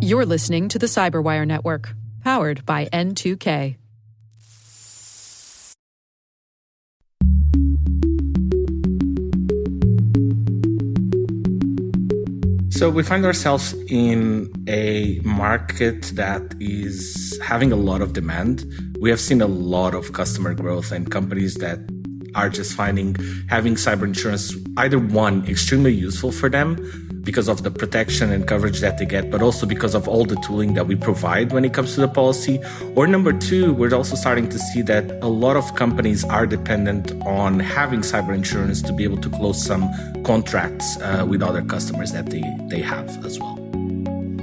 You're listening to the Cyberwire Network, powered by N2K. So we find ourselves in a market that is having a lot of demand. We have seen a lot of customer growth and companies that are just finding having cyber insurance, either one, extremely useful for them because of the protection and coverage that they get, but also because of all the tooling that we provide when it comes to the policy. Or number two, we're also starting to see that a lot of companies are dependent on having cyber insurance to be able to close some contracts with other customers that they have as well.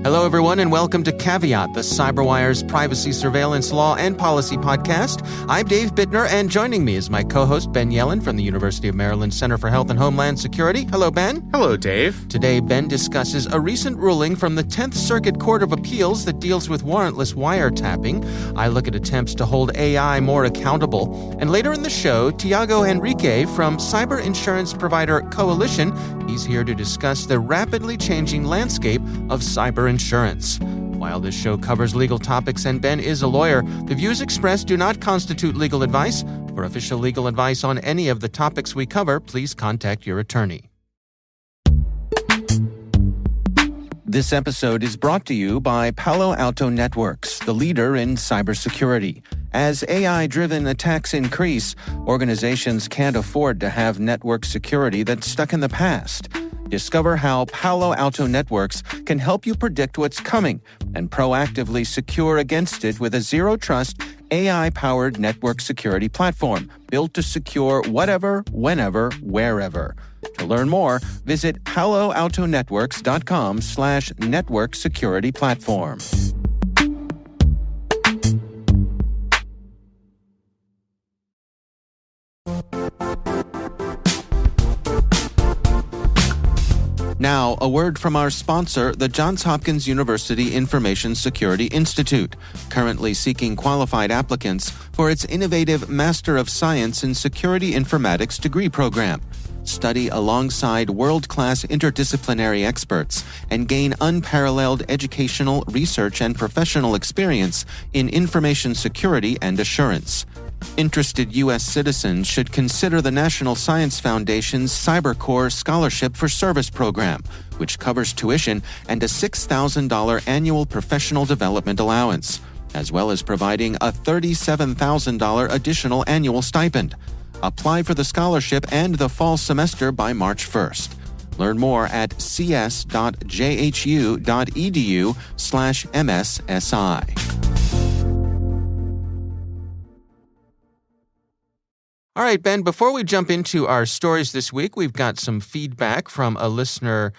Hello, everyone, and welcome to Caveat, the CyberWire's privacy surveillance law and policy podcast. I'm Dave Bittner, and joining me is my co-host, Ben Yellen from the University of Maryland Center for Health and Homeland Security. Hello, Ben. Hello, Dave. Today, Ben discusses a recent ruling from the 10th Circuit Court of Appeals that deals with warrantless wiretapping. I look at attempts to hold AI more accountable. And later in the show, Tiago Henriques from cyber insurance provider Coalition. He's here to discuss the rapidly changing landscape of cyber insurance. While this show covers legal topics and Ben is a lawyer, the views expressed do not constitute legal advice. For official legal advice on any of the topics we cover, please contact your attorney. This episode is brought to you by Palo Alto Networks, the leader in cybersecurity. As AI-driven attacks increase, organizations can't afford to have network security that's stuck in the past. Discover how Palo Alto Networks can help you predict what's coming and proactively secure against it with a zero-trust, AI-powered network security platform built to secure whatever, whenever, wherever. To learn more, visit paloaltonetworks.com/network security platform. Now, a word from our sponsor, the Johns Hopkins University Information Security Institute, currently seeking qualified applicants for its innovative Master of Science in Security Informatics degree program. Study alongside world-class interdisciplinary experts and gain unparalleled educational, research, and professional experience in information security and assurance. Interested U.S. citizens should consider the National Science Foundation's CyberCore Scholarship for Service program, which covers tuition and a $6,000 annual professional development allowance, as well as providing a $37,000 additional annual stipend. Apply for the scholarship and the fall semester by March 1st. Learn more at cs.jhu.edu/MSSI. All right, Ben, before we jump into our stories this week, we've got some feedback from a listener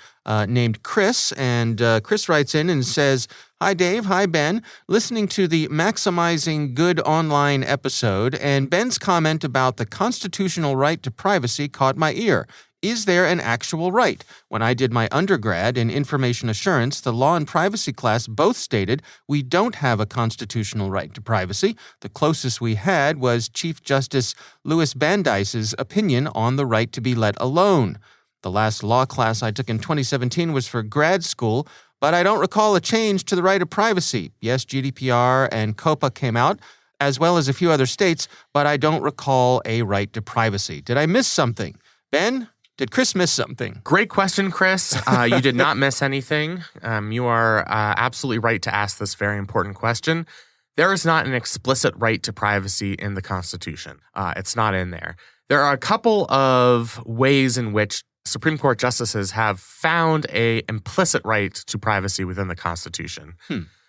named Chris. And Chris writes in and says, "Hi, Dave. Hi, Ben. Listening to the Maximizing Good Online episode, and Ben's comment about the constitutional right to privacy caught my ear. Is there an actual right? When I did my undergrad in information assurance, the law and privacy class both stated we don't have a constitutional right to privacy. The closest we had was Chief Justice Louis Brandeis's opinion on the right to be let alone. The last law class I took in 2017 was for grad school, but I don't recall a change to the right of privacy. Yes, GDPR and COPPA came out, as well as a few other states, but I don't recall a right to privacy. Did I miss something? Ben? Did Chris miss something?" Great question, Chris. You did not miss anything. You are absolutely right to ask this very important question. There is not an explicit right to privacy in the Constitution. It's not in there. There are a couple of ways in which Supreme Court justices have found an implicit right to privacy within the Constitution.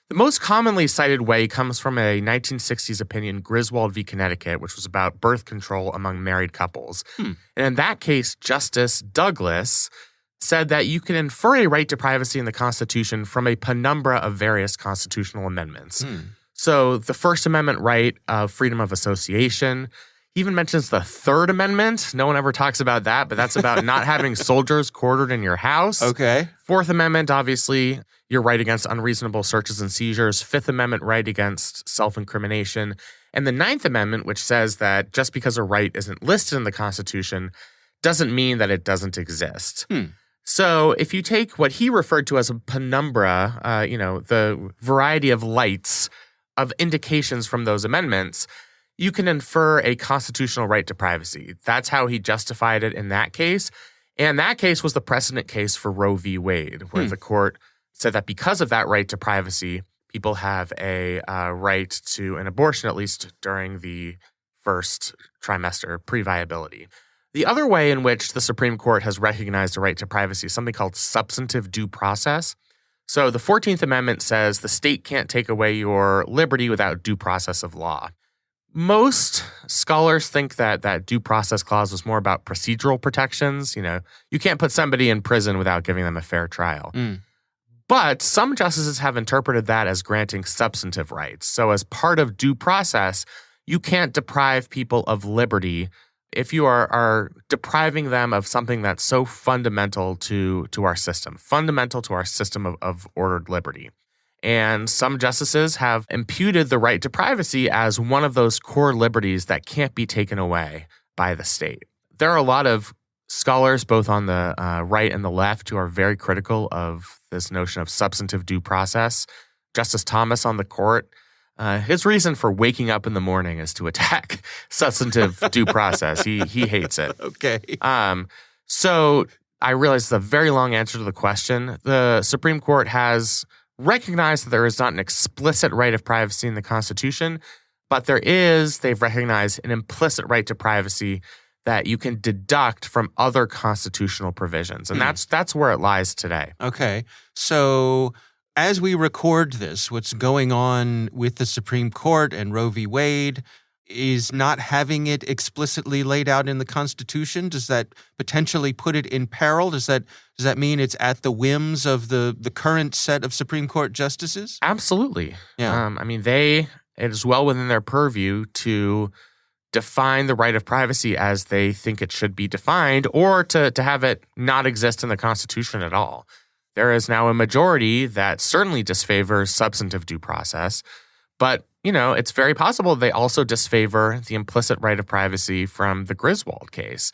The most commonly cited way comes from a 1960s opinion, Griswold v. Connecticut, which was about birth control among married couples. And in that case, Justice Douglas said that you can infer a right to privacy in the Constitution from a penumbra of various constitutional amendments. So the First Amendment right of freedom of association. He even mentions the Third Amendment. No one ever talks about that, but that's about not having soldiers quartered in your house. Okay. Fourth Amendment, obviously, your right against unreasonable searches and seizures. Fifth Amendment, right against self-incrimination. And the Ninth Amendment, which says that just because a right isn't listed in the Constitution doesn't mean that it doesn't exist. So if you take what he referred to as a penumbra, the variety of lights of indications from those amendments, you can infer a constitutional right to privacy. That's how he justified it in that case. And that case was the precedent case for Roe v. Wade, where the court said that because of that right to privacy, people have a right to an abortion, at least during the first trimester, pre-viability. The other way in which the Supreme Court has recognized a right to privacy is something called substantive due process. So the 14th Amendment says the state can't take away your liberty without due process of law. Most scholars think that that due process clause was more about procedural protections. You can't put somebody in prison without giving them a fair trial. But some justices have interpreted that as granting substantive rights. So as part of due process, you can't deprive people of liberty if you are depriving them of something that's so fundamental to our system, of ordered liberty. And some justices have imputed the right to privacy as one of those core liberties that can't be taken away by the state. There are a lot of scholars, both on the right and the left, who are very critical of this notion of substantive due process. Justice Thomas on the court, his reason for waking up in the morning is to attack substantive due process. He hates it. Okay. So I realize it's a very long answer to the question. The Supreme Court has recognized that there is not an explicit right of privacy in the Constitution, but they've recognized an implicit right to privacy that you can deduct from other constitutional provisions. And that's where it lies today. Okay. So as we record this, what's going on with the Supreme Court and Roe v. Wade is not having it explicitly laid out in the Constitution. Does that potentially put it in peril? Does that mean it's at the whims of the current set of Supreme Court justices? Absolutely. Yeah. It is well within their purview to define the right of privacy as they think it should be defined, or to have it not exist in the Constitution at all. There is now a majority that certainly disfavors substantive due process, but it's very possible they also disfavor the implicit right of privacy from the Griswold case.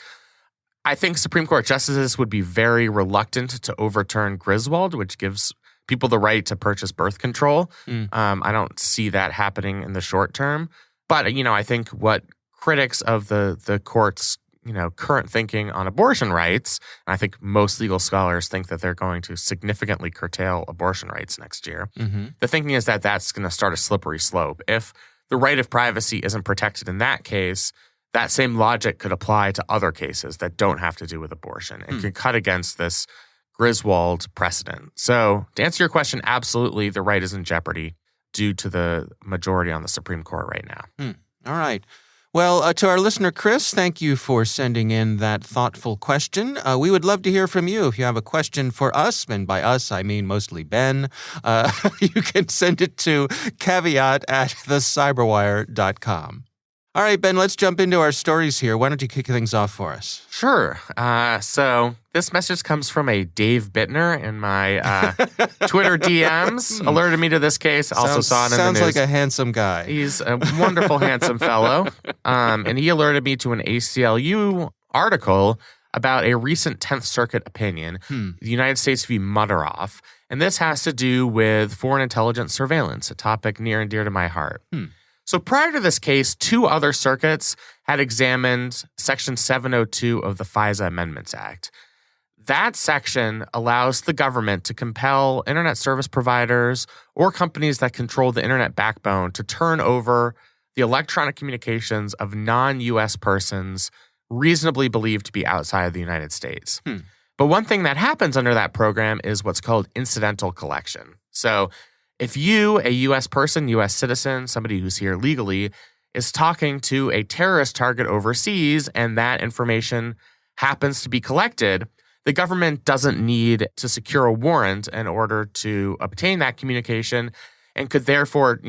I think Supreme Court justices would be very reluctant to overturn Griswold, which gives people the right to purchase birth control. I don't see that happening in the short term. But, I think what critics of the court's current thinking on abortion rights, and I think most legal scholars think that they're going to significantly curtail abortion rights next year. The thinking is that that's going to start a slippery slope. If the right of privacy isn't protected in that case, that same logic could apply to other cases that don't have to do with abortion and can cut against this Griswold precedent. So to answer your question, absolutely, the right is in jeopardy due to the majority on the Supreme Court right now. All right. Well, to our listener, Chris, thank you for sending in that thoughtful question. We would love to hear from you. If you have a question for us, and by us, I mean mostly Ben, you can send it to caveat@thecyberwire.com. All right, Ben, let's jump into our stories here. Why don't you kick things off for us? Sure. So this message comes from a Dave Bittner in my Twitter DMs. Alerted me to this case. Also saw it in the news. Sounds like a handsome guy. He's a wonderful, handsome fellow. And he alerted me to an ACLU article about a recent 10th Circuit opinion, the United States v. Mutteroff. And this has to do with foreign intelligence surveillance, a topic near and dear to my heart. So prior to this case, two other circuits had examined Section 702 of the FISA Amendments Act. That section allows the government to compel internet service providers or companies that control the internet backbone to turn over the electronic communications of non-U.S. persons reasonably believed to be outside of the United States. But one thing that happens under that program is what's called incidental collection. So if you, a U.S. person, U.S. citizen, somebody who's here legally, is talking to a terrorist target overseas and that information happens to be collected, the government doesn't need to secure a warrant in order to obtain that communication and could therefore,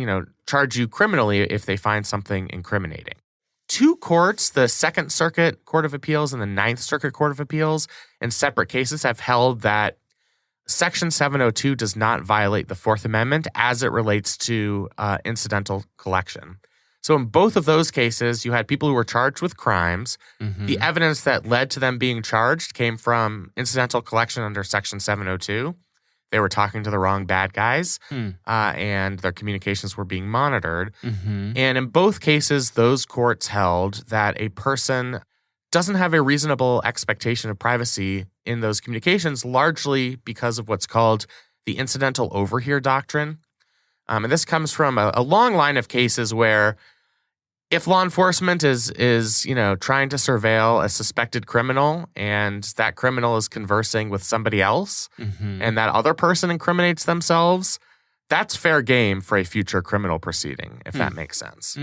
charge you criminally if they find something incriminating. Two courts, the Second Circuit Court of Appeals and the Ninth Circuit Court of Appeals, in separate cases have held that Section 702 does not violate the Fourth Amendment as it relates to incidental collection. So in both of those cases, you had people who were charged with crimes. The evidence that led to them being charged came from incidental collection under Section 702. They were talking to the wrong bad guys, and their communications were being monitored. And in both cases, those courts held that a person doesn't have a reasonable expectation of privacy in those communications, largely because of what's called the incidental overhear doctrine. And this comes from a long line of cases where if law enforcement is trying to surveil a suspected criminal and that criminal is conversing with somebody else and that other person incriminates themselves, that's fair game for a future criminal proceeding, if that makes sense.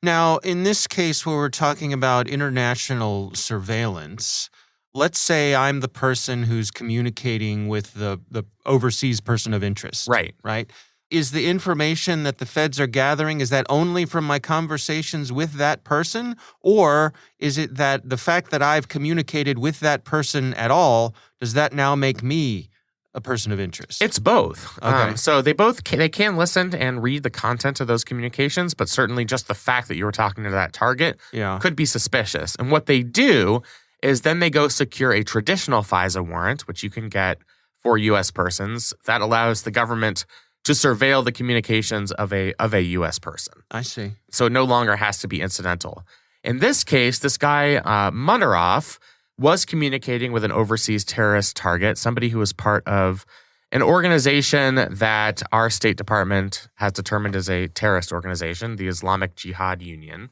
Now, in this case where we're talking about international surveillance, let's say I'm the person who's communicating with the overseas person of interest. Right? Is the information that the feds are gathering, is that only from my conversations with that person? Or is it that the fact that I've communicated with that person at all, does that now make me a person of interest? It's both. Okay. So they can listen and read the content of those communications, but certainly just the fact that you were talking to that target could be suspicious. And what they do is then they go secure a traditional FISA warrant, which you can get for U.S. persons, that allows the government to surveil the communications of a U.S. person. I see. So it no longer has to be incidental. In this case, this guy, Munarov, was communicating with an overseas terrorist target, somebody who was part of an organization that our State Department has determined is a terrorist organization, the Islamic Jihad Union.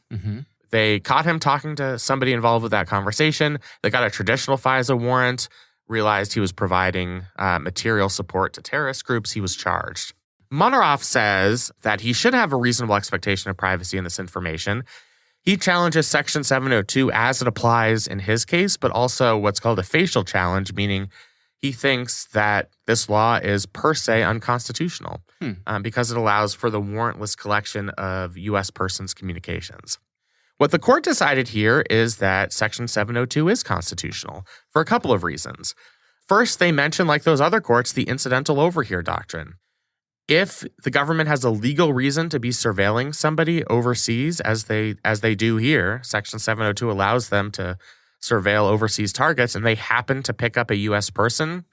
They caught him talking to somebody involved with that conversation. They got a traditional FISA warrant, realized he was providing material support to terrorist groups. He was charged. Munarov says that he should have a reasonable expectation of privacy in this information. He challenges Section 702 as it applies in his case, but also what's called a facial challenge, meaning he thinks that this law is per se unconstitutional because it allows for the warrantless collection of U.S. persons' communications. What the court decided here is that Section 702 is constitutional for a couple of reasons. First, they mention, like those other courts, the incidental overhear doctrine. If the government has a legal reason to be surveilling somebody overseas, as they do here, Section 702 allows them to surveil overseas targets, and they happen to pick up a U.S. person,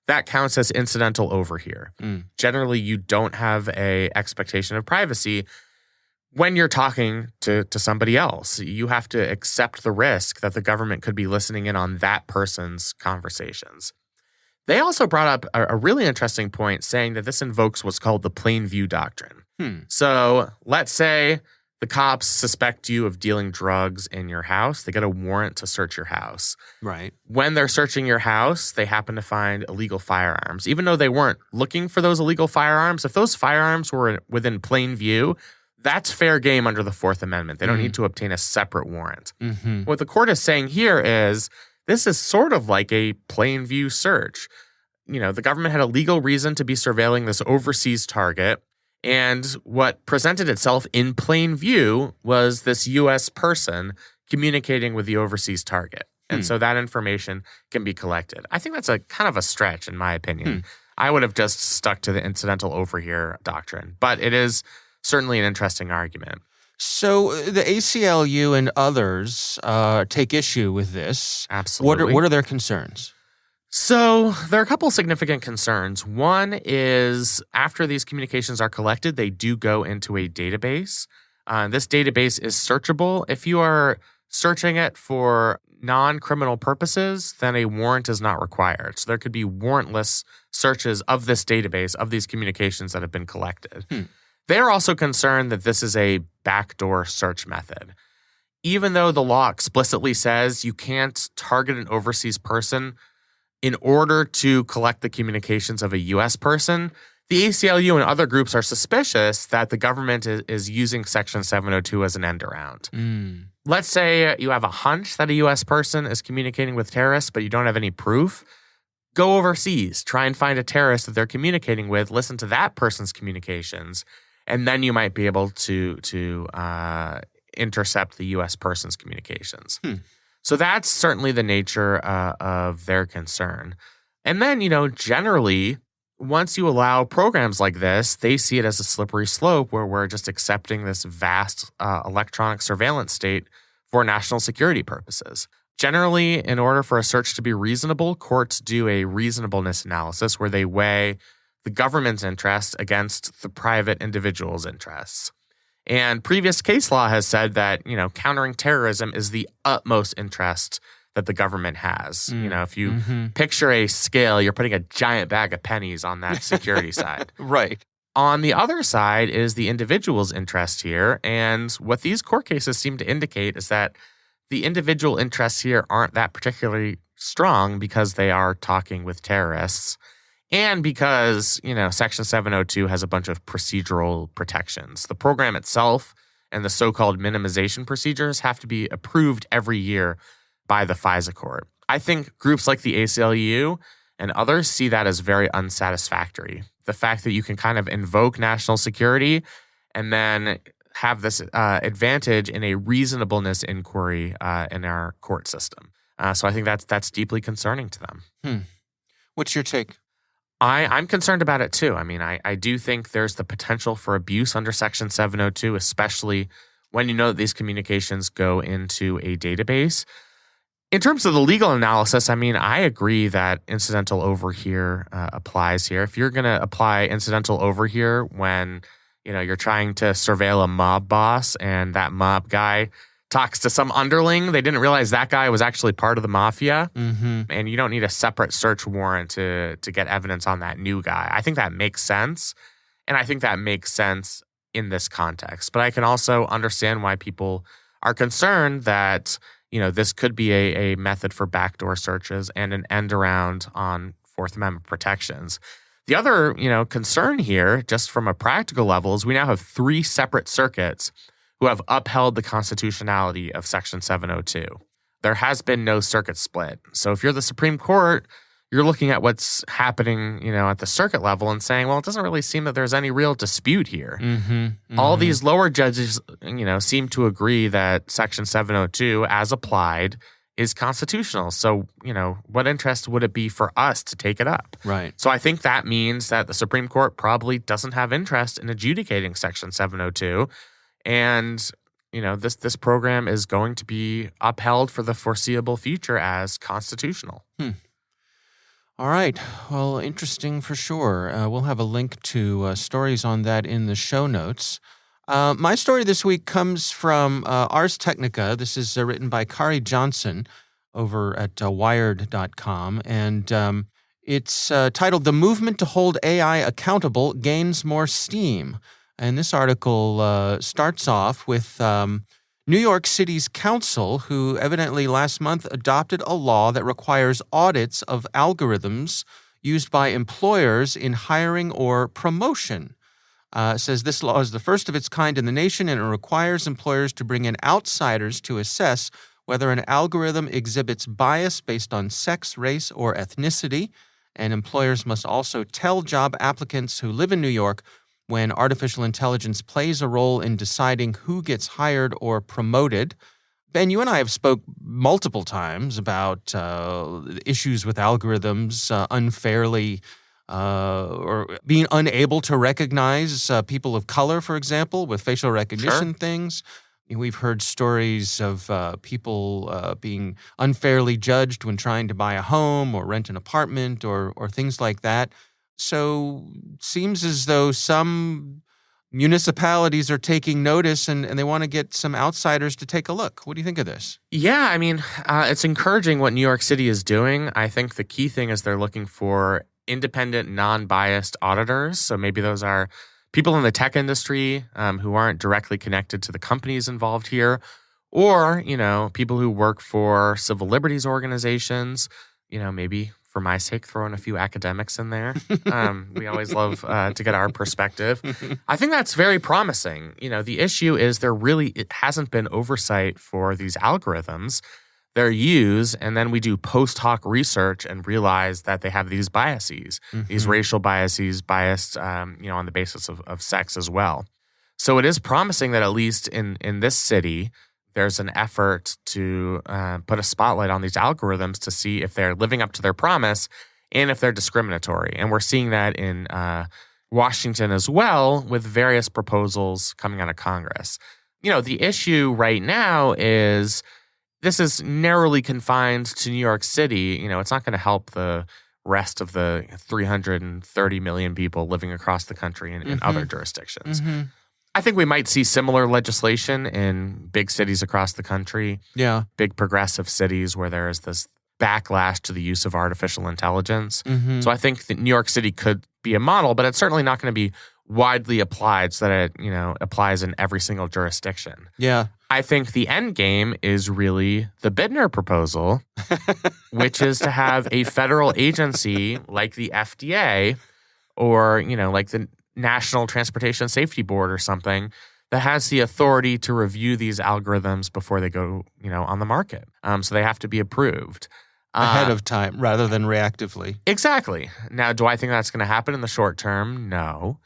that counts as incidental overhear. Generally, you don't have an expectation of privacy when you're talking to somebody else. You have to accept the risk that the government could be listening in on that person's conversations. They also brought up a really interesting point, saying that this invokes what's called the plain view doctrine. So let's say the cops suspect you of dealing drugs in your house. They get a warrant to search your house. Right. When they're searching your house, they happen to find illegal firearms. Even though they weren't looking for those illegal firearms, if those firearms were within plain view, that's fair game under the Fourth Amendment. They don't need to obtain a separate warrant. What the court is saying here is this is sort of like a plain view search. The government had a legal reason to be surveilling this overseas target, and what presented itself in plain view was this U.S. person communicating with the overseas target. And so that information can be collected. I think that's a kind of a stretch, in my opinion. I would have just stuck to the incidental overhear doctrine, but it is certainly an interesting argument. So the ACLU and others take issue with this. Absolutely. What are their concerns? So there are a couple significant concerns. One is after these communications are collected, they do go into a database. This database is searchable. If you are searching it for non-criminal purposes, then a warrant is not required. So there could be warrantless searches of this database, of these communications that have been collected. They're also concerned that this is a backdoor search method. Even though the law explicitly says you can't target an overseas person in order to collect the communications of a U.S. person, the ACLU and other groups are suspicious that the government is using Section 702 as an end around. Let's say you have a hunch that a U.S. person is communicating with terrorists, but you don't have any proof. Go overseas, try and find a terrorist that they're communicating with, listen to that person's communications, and then you might be able to intercept the U.S. person's communications. So that's certainly the nature of their concern. And then, generally, once you allow programs like this, they see it as a slippery slope where we're just accepting this vast electronic surveillance state for national security purposes. Generally, in order for a search to be reasonable, courts do a reasonableness analysis where they weigh the government's interest against the private individual's interests. And previous case law has said that, countering terrorism is the utmost interest that the government has. If you picture a scale, you're putting a giant bag of pennies on that security side. Right. On the other side is the individual's interest here. And what these court cases seem to indicate is that the individual interests here aren't that particularly strong because they are talking with terrorists and because, Section 702 has a bunch of procedural protections. The program itself and the so-called minimization procedures have to be approved every year by the FISA court. I think groups like the ACLU and others see that as very unsatisfactory. The fact that you can kind of invoke national security and then have this advantage in a reasonableness inquiry in our court system. So I think that's deeply concerning to them. What's your take? I'm concerned about it too. I mean, I do think there's the potential for abuse under Section 702, especially when you know that these communications go into a database. In terms of the legal analysis, I mean, I agree that incidental overhear applies here. If you're going to apply incidental overhear when you're trying to surveil a mob boss and that mob guy talks to some underling, they didn't realize that guy was actually part of the mafia, and you don't need a separate search warrant to get evidence on that new guy. I think that makes sense, and I think that makes sense in this context. But I can also understand why people are concerned that this could be a method for backdoor searches and an end around on Fourth Amendment protections. The other, concern here, just from a practical level, is we now have 3 separate circuits who have upheld the constitutionality of Section 702. There has been no circuit split. So if you're the Supreme Court, you're looking at what's happening, at the circuit level and saying, well, it doesn't really seem that there's any real dispute here. All these lower judges, seem to agree that Section 702, as applied, is constitutional. So, what interest would it be for us to take it up? Right. So I think that means that the Supreme Court probably doesn't have interest in adjudicating Section 702. And, this program is going to be upheld for the foreseeable future as constitutional. All right. Well, interesting for sure. We'll have a link to stories on that in the show notes. My story this week comes from Ars Technica. This is written by Kari Johnson over at wired.com. And it's titled, "The Movement to Hold AI Accountable Gains More Steam." And this article starts off with New York City's council, who evidently last month adopted a law that requires audits of algorithms used by employers in hiring or promotion. It says this law is the first of its kind in the nation, and it requires employers to bring in outsiders to assess whether an algorithm exhibits bias based on sex, race, or ethnicity. And employers must also tell job applicants who live in New York when artificial intelligence plays a role in deciding who gets hired or promoted. Ben, you and I have spoke multiple times about issues with algorithms unfairly or being unable to recognize people of color, for example, with facial recognition things. We've heard stories of people being unfairly judged when trying to buy a home or rent an apartment or things like that. So it seems as though some municipalities are taking notice and they want to get some outsiders to take a look. What do you think of this? Yeah, I mean, it's encouraging what New York City is doing. I think the key thing is they're looking for independent, non-biased auditors. So maybe those are people in the tech industry who aren't directly connected to the companies involved here, or, people who work for civil liberties organizations, maybe for my sake, throw in a few academics in there. We always love to get our perspective. I think that's very promising. The issue is it hasn't been oversight for these algorithms. They're used, and then we do post hoc research and realize that they have these biases, these racial biases, biased, on the basis of sex as well. So it is promising that at least in this city, there's an effort to put a spotlight on these algorithms to see if they're living up to their promise and if they're discriminatory. And we're seeing that in Washington as well, with various proposals coming out of Congress. The issue right now is this is narrowly confined to New York City. It's not going to help the rest of the 330 million people living across the country in other jurisdictions. I think we might see similar legislation in big cities across the country. Yeah. Big progressive cities where there is this backlash to the use of artificial intelligence. So I think that New York City could be a model, but it's certainly not going to be widely applied so that it, applies in every single jurisdiction. Yeah. I think the end game is really the Bittner proposal, which is to have a federal agency like the FDA or, like the National Transportation Safety Board or something that has the authority to review these algorithms before they go, on the market. So they have to be approved. Ahead of time rather than reactively. Exactly. Now, do I think that's going to happen in the short term? No.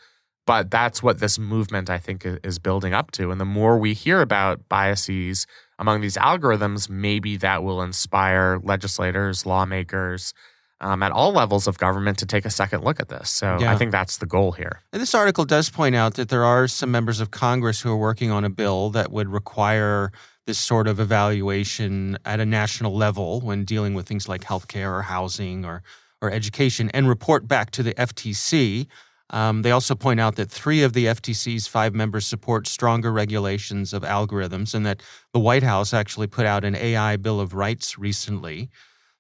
But that's what this movement, I think, is building up to. And the more we hear about biases among these algorithms, maybe that will inspire legislators, lawmakers, at all levels of government to take a second look at this. So I think that's the goal here. And this article does point out that there are some members of Congress who are working on a bill that would require this sort of evaluation at a national level when dealing with things like healthcare or housing or education and report back to the FTC. They also point out that 3 of the FTC's 5 members support stronger regulations of algorithms and that the White House actually put out an AI Bill of Rights recently.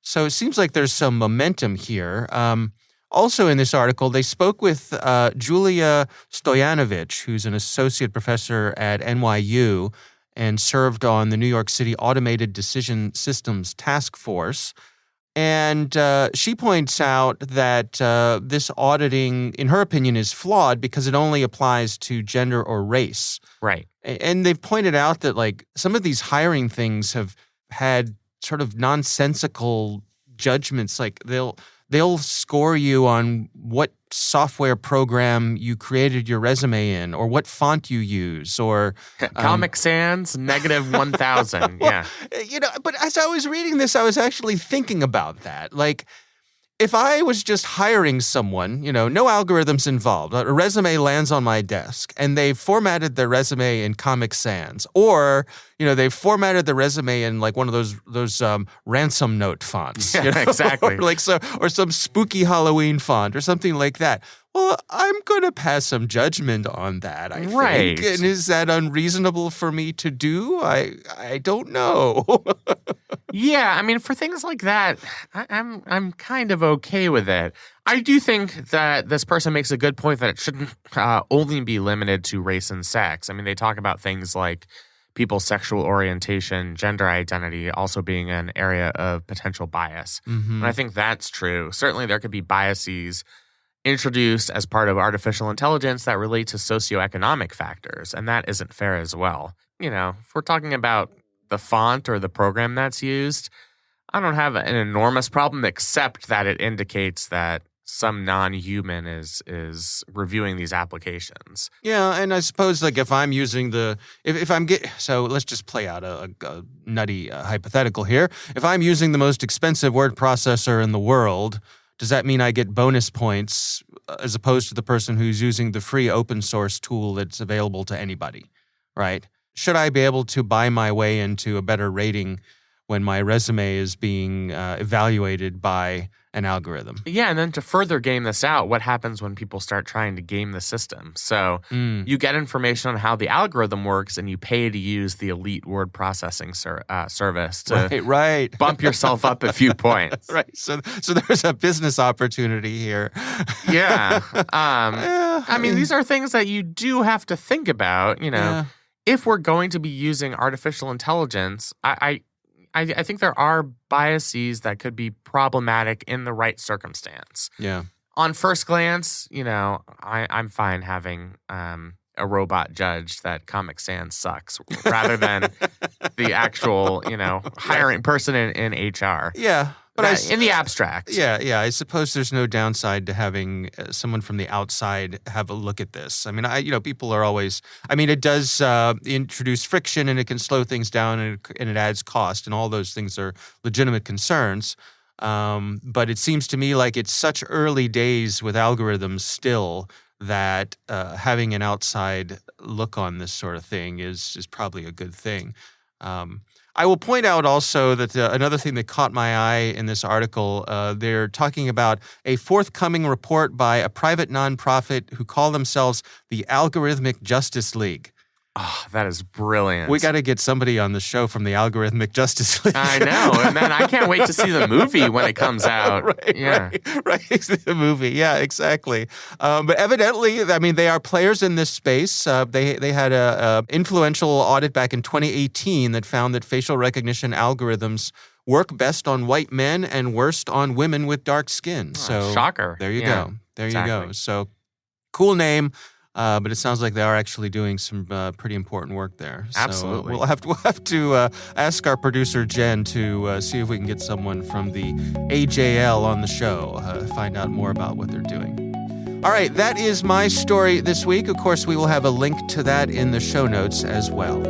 So it seems like there's some momentum here. Also in this article, they spoke with Julia Stoyanovich, who's an associate professor at NYU and served on the New York City Automated Decision Systems Task Force. And she points out that this auditing, in her opinion, is flawed because it only applies to gender or race. Right. And they've pointed out that, like, some of these hiring things have had sort of nonsensical judgments. Like, they'll score you on what software program you created your resume in or what font you use or Comic Sans -1,000. Well, but as I was reading this, I was actually thinking about that. Like, if I was just hiring someone, no algorithms involved, a resume lands on my desk and they've formatted their resume in Comic Sans, or, they've formatted the resume in like one of those ransom note fonts. Yeah, exactly. or some spooky Halloween font or something like that. Well, I'm going to pass some judgment on that, I think. Right. And is that unreasonable for me to do? I don't know. Yeah, I mean, for things like that, I'm kind of okay with it. I do think that this person makes a good point that it shouldn't only be limited to race and sex. I mean, they talk about things like people's sexual orientation, gender identity also being an area of potential bias. And I think that's true. Certainly there could be biases introduced as part of artificial intelligence that relate to socioeconomic factors, and that isn't fair as well. If we're talking about the font or the program that's used, I don't have an enormous problem except that it indicates that some non-human is reviewing these applications. Yeah, and I suppose like if I'm using so let's just play out a nutty hypothetical here. If I'm using the most expensive word processor in the world, does that mean I get bonus points as opposed to the person who's using the free open source tool that's available to anybody, right? Should I be able to buy my way into a better rating when my resume is being evaluated by an algorithm? Yeah, and then to further game this out, what happens when people start trying to game the system? So you get information on how the algorithm works and you pay to use the elite word processing service to bump yourself up a few points. Right. So there's a business opportunity here. Yeah. I mean, these are things that you do have to think about, If we're going to be using artificial intelligence, I think there are biases that could be problematic in the right circumstance. Yeah. On first glance, I'm fine having a robot judge that Comic Sans sucks rather than the actual, hiring person in HR. Yeah. But in the abstract. Yeah. I suppose there's no downside to having someone from the outside have a look at this. I mean, people are always. I mean, it does introduce friction and it can slow things down and it adds cost, and all those things are legitimate concerns. But it seems to me like it's such early days with algorithms still that having an outside look on this sort of thing is probably a good thing. I will point out also that another thing that caught my eye in this article, they're talking about a forthcoming report by a private nonprofit who call themselves the Algorithmic Justice League. Oh, that is brilliant. We got to get somebody on the show from the Algorithmic Justice League. I know. And then I can't wait to see the movie when it comes out. Right. The movie. Yeah, exactly. But evidently, I mean, they are players in this space. They had a influential audit back in 2018 that found that facial recognition algorithms work best on white men and worst on women with dark skin. So shocker. There you go. There you go. So cool name. But it sounds like they are actually doing some pretty important work there. Absolutely. So we'll have to ask our producer Jen to see if we can get someone from the AJL on the show, find out more about what they're doing. All right, that is my story this week. Of course, we will have a link to that in the show notes as well.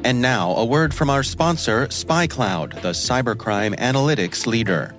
And now, a word from our sponsor, SpyCloud, the cybercrime analytics leader.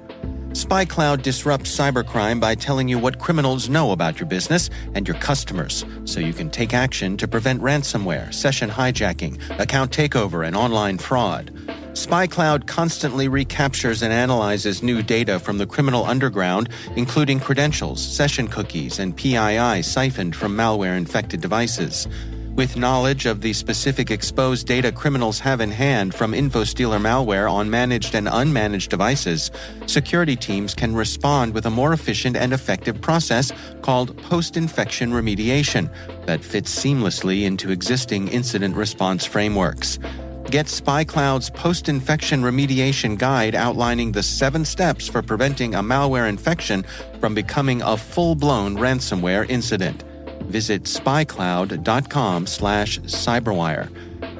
SpyCloud disrupts cybercrime by telling you what criminals know about your business and your customers, so you can take action to prevent ransomware, session hijacking, account takeover, and online fraud. SpyCloud constantly recaptures and analyzes new data from the criminal underground, including credentials, session cookies, and PII siphoned from malware-infected devices. With knowledge of the specific exposed data criminals have in hand from InfoStealer malware on managed and unmanaged devices, security teams can respond with a more efficient and effective process called post-infection remediation that fits seamlessly into existing incident response frameworks. Get SpyCloud's post-infection remediation guide outlining the 7 steps for preventing a malware infection from becoming a full-blown ransomware incident. Visit spycloud.com/cyberwire.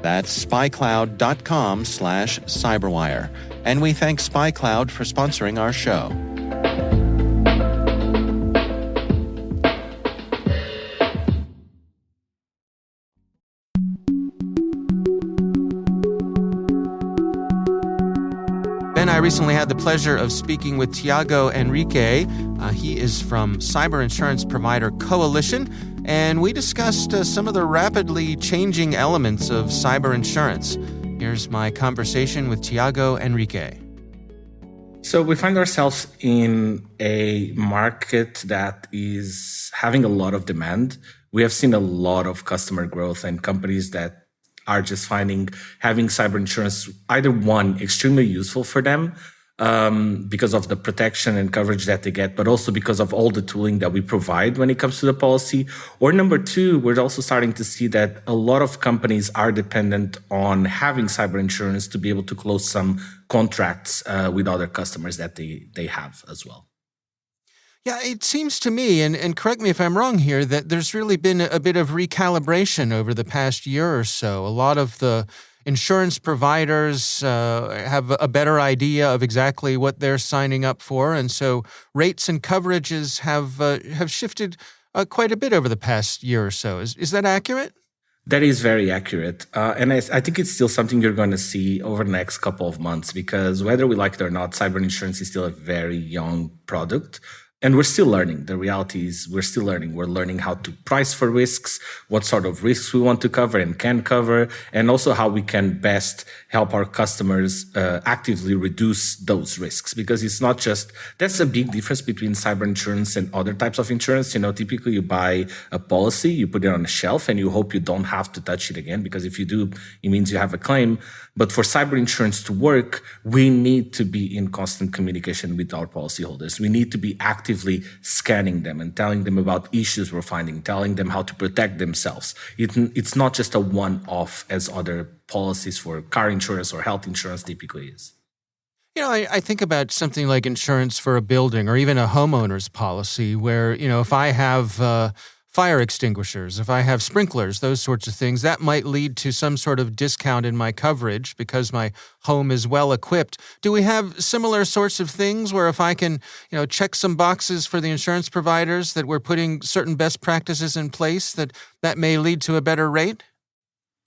That's spycloud.com/cyberwire. And we thank SpyCloud for sponsoring our show. I recently had the pleasure of speaking with Tiago Henriques. He is from cyber insurance provider Coalition, and we discussed some of the rapidly changing elements of cyber insurance. Here's my conversation with Tiago Henriques. So we find ourselves in a market that is having a lot of demand. We have seen a lot of customer growth and companies that are just finding having cyber insurance, either one, extremely useful for them because of the protection and coverage that they get, but also because of all the tooling that we provide when it comes to the policy. Or number two, we're also starting to see that a lot of companies are dependent on having cyber insurance to be able to close some contracts with other customers that they have as well. Yeah, it seems to me, and correct me if I'm wrong here, that there's really been a bit of recalibration over the past year or so. A lot of the insurance providers have a better idea of exactly what they're signing up for, and so rates and coverages have shifted quite a bit over the past year or so. Is that accurate? That is very accurate. And I think it's still something you're going to see over the next couple of months, because whether we like it or not, cyber insurance is still a very young product. And we're still learning. The reality is we're still learning. We're learning how to price for risks, what sort of risks we want to cover and can cover, and also how we can best help our customers actively reduce those risks. Because it's not just, that's a big difference between cyber insurance and other types of insurance. You know, typically you buy a policy, you put it on a shelf, and you hope you don't have to touch it again, because if you do, it means you have a claim. But for cyber insurance to work, we need to be in constant communication with our policyholders. We need to be actively scanning them and telling them about issues we're finding, telling them how to protect themselves. It's not just a one-off as other policies for car insurance or health insurance typically is. You know, I think about something like insurance for a building or even a homeowner's policy where, you know, if I have fire extinguishers, if I have sprinklers, those sorts of things, that might lead to some sort of discount in my coverage because my home is well equipped. Do we have similar sorts of things where if I can, check some boxes for the insurance providers that we're putting certain best practices in place, that may lead to a better rate?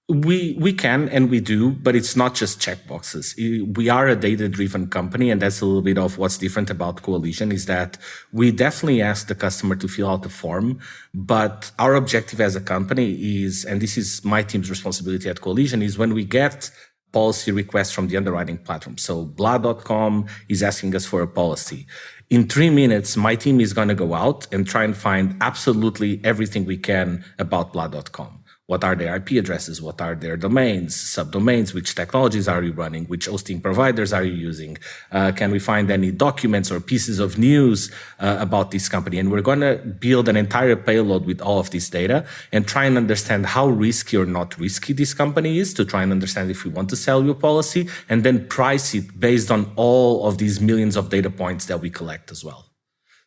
We can and we do, but it's not just checkboxes. We are a data-driven company, and that's a little bit of what's different about Coalition is that we definitely ask the customer to fill out the form, but our objective as a company is, and this is my team's responsibility at Coalition, is when we get policy requests from the underwriting platform. So blah.com is asking us for a policy. In 3 minutes, my team is going to go out and try and find absolutely everything we can about blah.com. What are their IP addresses? What are their domains, subdomains? Which technologies are you running? Which hosting providers are you using? Can we find any documents or pieces of news about this company? And we're going to build an entire payload with all of this data and try and understand how risky or not risky this company is to try and understand if we want to sell you a policy and then price it based on all of these millions of data points that we collect as well.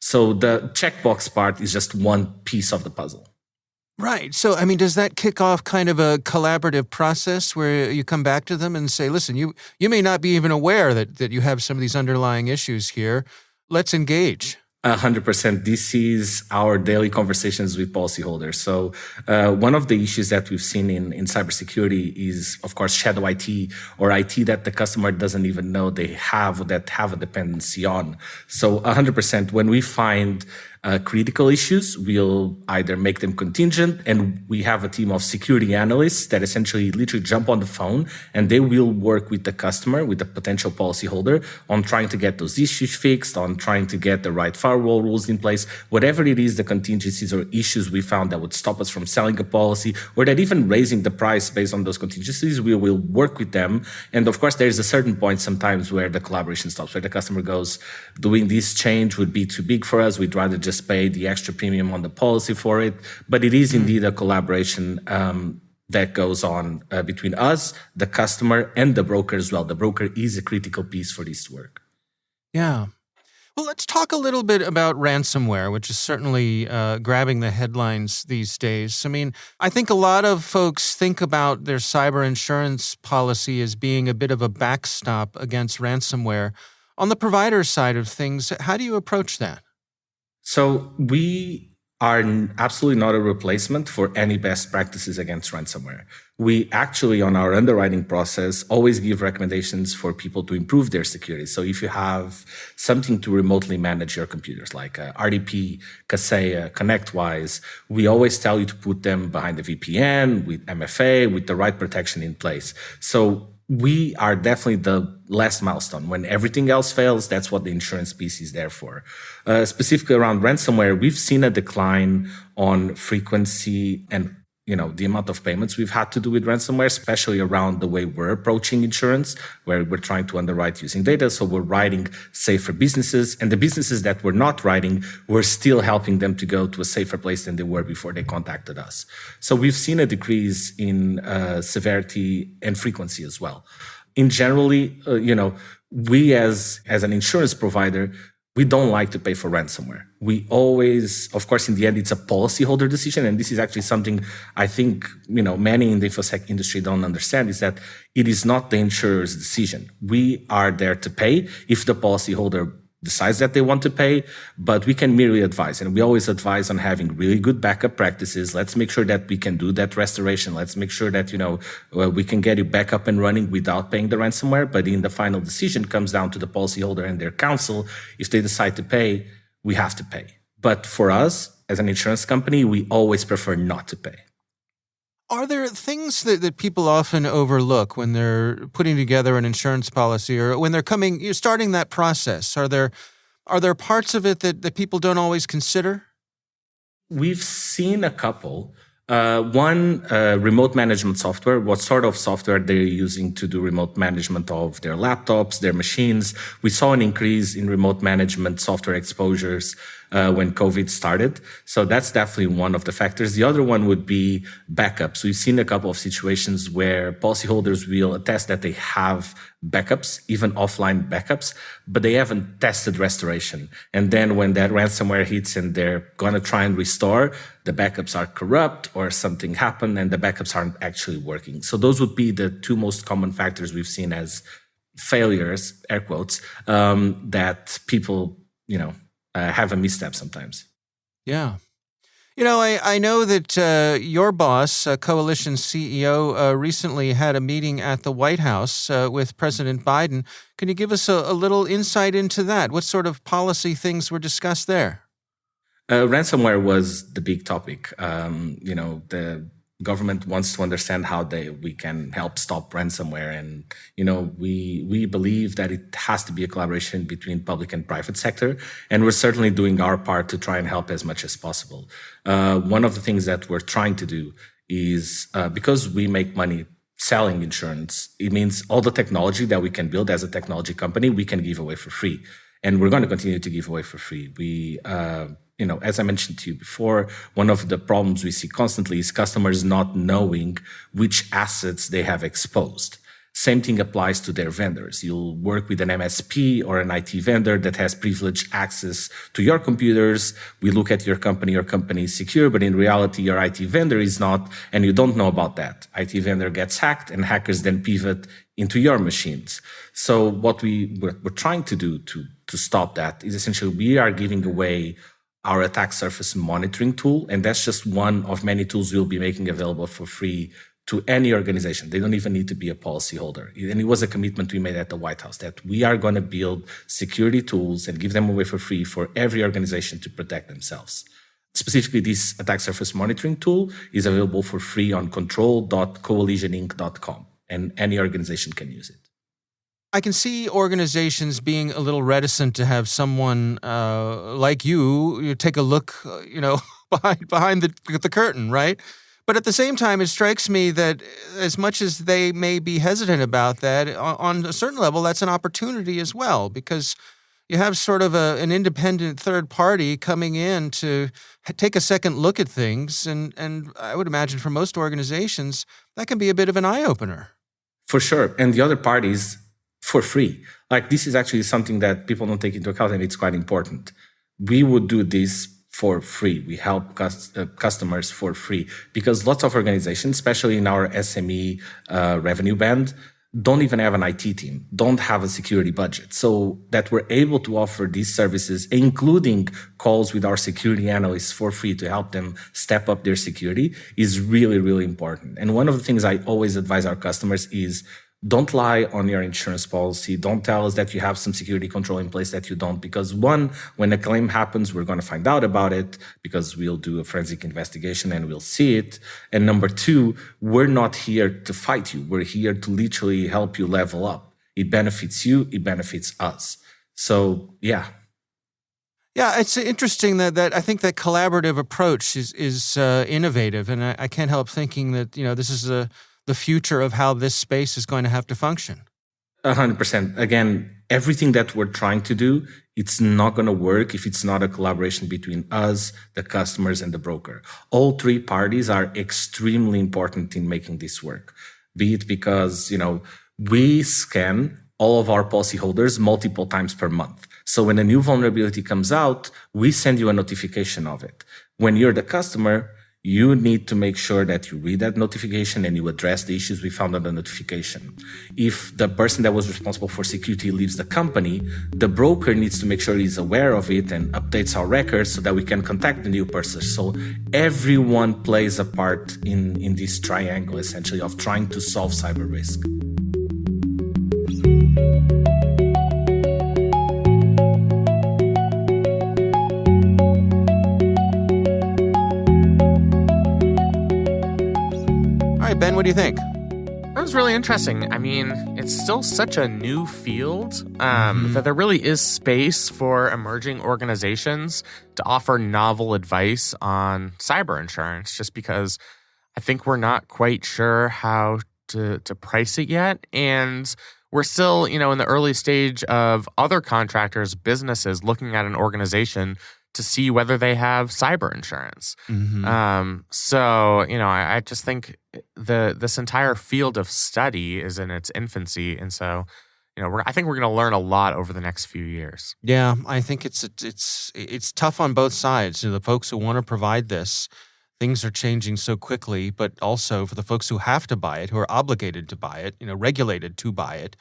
So the checkbox part is just one piece of the puzzle. Right. So, does that kick off kind of a collaborative process where you come back to them and say, listen, you may not be even aware that you have some of these underlying issues here. Let's engage. 100%. This is our daily conversations with policyholders. So one of the issues that we've seen in cybersecurity is, of course, shadow IT or IT that the customer doesn't even know they have or that have a dependency on. So 100%, when we find critical issues, we'll either make them contingent, and we have a team of security analysts that essentially literally jump on the phone and they will work with the customer, with the potential policyholder on trying to get those issues fixed, on trying to get the right firewall rules in place, whatever it is, the contingencies or issues we found that would stop us from selling a policy or that even raising the price based on those contingencies, we will work with them. And of course, there's a certain point sometimes where the collaboration stops, where the customer goes, doing this change would be too big for us. We'd rather just pay the extra premium on the policy for it. But it is indeed a collaboration that goes on between us, the customer, and the broker as well. The broker is a critical piece for this to work. Yeah. Well, let's talk a little bit about ransomware, which is certainly grabbing the headlines these days. I think a lot of folks think about their cyber insurance policy as being a bit of a backstop against ransomware. On the provider side of things, how do you approach that? So we are absolutely not a replacement for any best practices against ransomware. We actually, on our underwriting process, always give recommendations for people to improve their security. So if you have something to remotely manage your computers, like RDP, Kaseya, ConnectWise, we always tell you to put them behind a VPN, with MFA, with the right protection in place. So we are definitely the last milestone. When everything else fails, that's what the insurance piece is there for. Specifically around ransomware, we've seen a decline on frequency and the amount of payments we've had to do with ransomware, especially around the way we're approaching insurance, where we're trying to underwrite using data. So we're writing safer businesses, and the businesses that we're not writing, we're still helping them to go to a safer place than they were before they contacted us. So we've seen a decrease in severity and frequency as well. In generally, we as an insurance provider, we don't like to pay for ransomware. We always, of course, in the end, it's a policyholder decision. And this is actually something I think, many in the InfoSec industry don't understand, is that it is not the insurer's decision. We are there to pay if the policyholder decides that they want to pay, but we can merely advise. And we always advise on having really good backup practices. Let's make sure that we can do that restoration. Let's make sure that, we can get you back up and running without paying the ransomware. But in the final decision comes down to the policyholder and their counsel. If they decide to pay, we have to pay. But for us, as an insurance company, we always prefer not to pay. Are there things that people often overlook when they're putting together an insurance policy or when you're starting that process? Are there parts of it that people don't always consider? We've seen a couple. One, remote management software, what sort of software they're using to do remote management of their laptops, their machines. We saw an increase in remote management software exposures when COVID started. So that's definitely one of the factors. The other one would be backups. We've seen a couple of situations where policyholders will attest that they have backups, even offline backups, but they haven't tested restoration. And then when that ransomware hits and they're going to try and restore, the backups are corrupt or something happened and the backups aren't actually working. So those would be the two most common factors we've seen as failures, air quotes, that people, have a misstep sometimes. Yeah. I know that your boss, Coalition CEO, recently had a meeting at the White House with President Biden. Can you give us a little insight into that? What sort of policy things were discussed there? Ransomware was the big topic. The government wants to understand how we can help stop ransomware. And, we believe that it has to be a collaboration between public and private sector. And we're certainly doing our part to try and help as much as possible. One of the things that we're trying to do is because we make money selling insurance, it means all the technology that we can build as a technology company, we can give away for free. And we're going to continue to give away for free. We, as I mentioned to you before, one of the problems we see constantly is customers not knowing which assets they have exposed. Same thing applies to their vendors. You'll work with an MSP or an IT vendor that has privileged access to your computers. We look at your company is secure, but in reality, your IT vendor is not, and you don't know about that. IT vendor gets hacked and hackers then pivot into your machines. So what we're trying to do to stop that is essentially we are giving away our attack surface monitoring tool, and that's just one of many tools we'll be making available for free to any organization. They don't even need to be a policyholder. And it was a commitment we made at the White House that we are going to build security tools and give them away for free for every organization to protect themselves. Specifically, this attack surface monitoring tool is available for free on control.coalitioninc.com, and any organization can use it. I can see organizations being a little reticent to have someone like you take a look, behind the curtain, right? But at the same time, it strikes me that as much as they may be hesitant about that, on a certain level, that's an opportunity as well, because you have sort of an independent third party coming in to take a second look at things. And I would imagine for most organizations, that can be a bit of an eye-opener. For sure. And the other parties, for free. Like, this is actually something that people don't take into account, and it's quite important. We would do this for free. We help customers for free because lots of organizations, especially in our SME revenue band, don't even have an IT team, don't have a security budget. So that we're able to offer these services, including calls with our security analysts for free to help them step up their security, is really, really important. And one of the things I always advise our customers is don't lie on your insurance policy. Don't tell us that you have some security control in place that you don't, because one, when a claim happens, we're going to find out about it because we'll do a forensic investigation and we'll see it. And number two, we're not here to fight you. We're here to literally help you level up. It benefits you. It benefits us. So, yeah. Yeah, it's interesting that I think that collaborative approach is innovative. And I can't help thinking that, this is the future of how this space is going to have to function. 100%. Again, everything that we're trying to do, it's not going to work if it's not a collaboration between us, the customers, and the broker. All three parties are extremely important in making this work. Be it because, we scan all of our policyholders multiple times per month. So when a new vulnerability comes out, we send you a notification of it. When you're the customer, you need to make sure that you read that notification and you address the issues we found on the notification. If the person that was responsible for security leaves the company, the broker needs to make sure he's aware of it and updates our records so that we can contact the new person. So everyone plays a part in this triangle, essentially, of trying to solve cyber risk. Ben, what do you think? That was really interesting. I mean, it's still such a new field that there really is space for emerging organizations to offer novel advice on cyber insurance, just because I think we're not quite sure how to price it yet. And we're still, in the early stage of other contractors, businesses looking at an organization to see whether they have cyber insurance. So, I just think this entire field of study is in its infancy. And so, I think we're going to learn a lot over the next few years. Yeah, I think it's tough on both sides. The folks who want to provide this, things are changing so quickly, but also for the folks who have to buy it, who are obligated to buy it, regulated to buy it,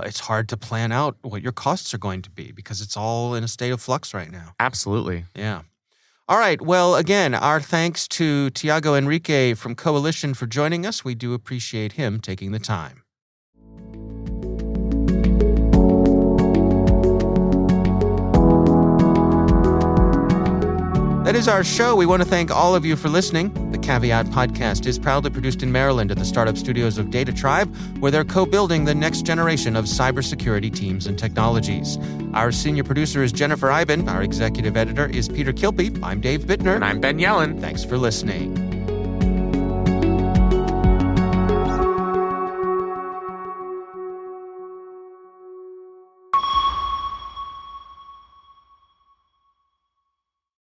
it's hard to plan out what your costs are going to be because it's all in a state of flux right now. Absolutely. Yeah. All right. Well, again, our thanks to Tiago Henriques from Coalition for joining us. We do appreciate him taking the time. That is our show. We want to thank all of you for listening. The Caveat podcast is proudly produced in Maryland at the startup studios of Data Tribe, where they're co-building the next generation of cybersecurity teams and technologies. Our senior producer is Jennifer Iben. Our executive editor is Peter Kilpe. I'm Dave Bittner. And I'm Ben Yellen. Thanks for listening.